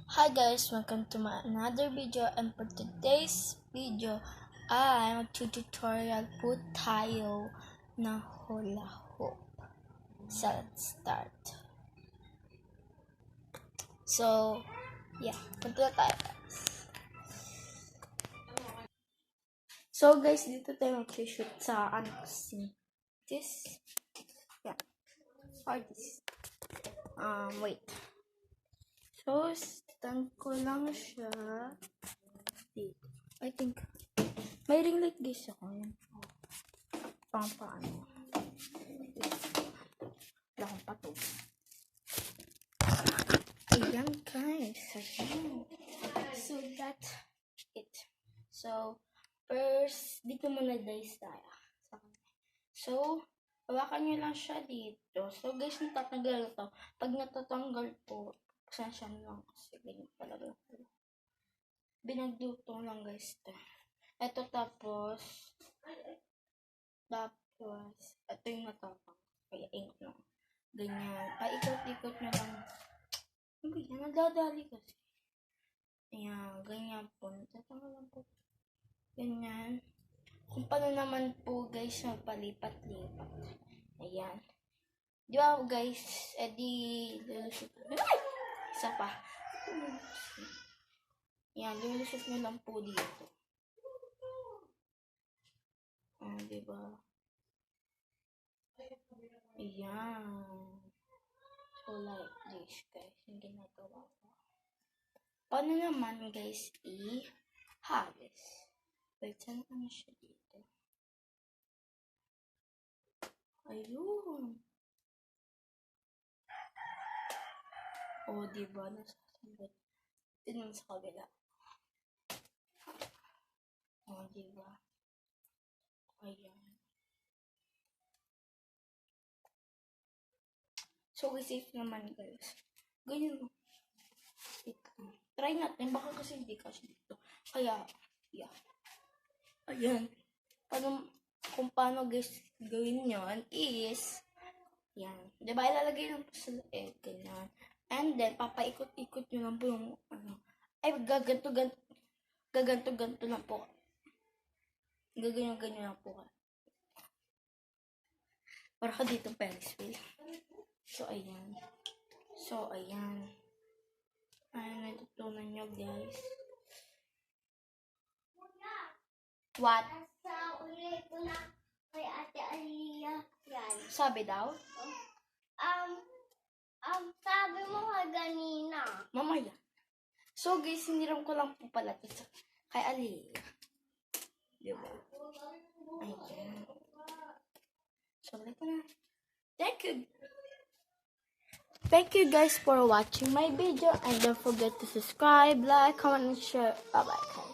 Hi guys, welcome to my another video, and for today's video ay mag-tutorial po tayo ng hula hoop. So let's start. So yeah, punta tayo guys. So guys, dito tayo mag-shoot sa kasi this or this. Wait. So stand ko lang siya dito. I think may ring light guys ako. Yan. Pang paano. Wala akong pato. Ayan guys. Ayan. So that's it. So first, dito muna guys tayo. So, hawakan nyo lang siya dito. So guys, natatanggal to. Pag natatanggal po, pasensya lang kasi ganyan talaga. Binagduto lang guys to. Ito tapos ito yung natapang. Kaya ink lang. Ganyan. Paikot-ikot nyo lang. Ano ba yan? Nagdadali kasi. Ayan. Ganyan po. Natatanggal lang po. Ganyan. Kung paano naman po guys magpalipat-lipat. Ayan. Di ba guys? Lulusot. Ay! Isa pa. Ayan. Lulusot nyo lang po dito. Diba? Ayan. So, like this, guys. Yung ginagawa ko. Paano naman, guys, i-hagis? Wait, saan ano siya dito? Ayun. O, diba? Nasasagot. Tignan sa kabila. O, diba? Ayan. So, safe naman guys. Ganyan mo. Try natin. Baka kasi hindi kasi dito. Kaya, yeah. Ayan. Kung paano guys gawin yon is, yan. Diba, ilalagay lang po sa leeg. Ganyan. And then, papaikot-ikot nyo lang po yung, gaganto lang po. Gaganyan lang po. Para ka dito Ferris wheel. So, ayan. Ayan, natutunan nyo, guys. What? Sa uli ko na kay Ate Aliyah yan. Sabi daw? Sabi mo kanina. Mamaya. So, guys, hiniram ko lang po pala ito kay Aliyah. Diba? Ayan. So, ito na. Thank you guys for watching my video, and don't forget to subscribe, like, comment, and share. Bye bye.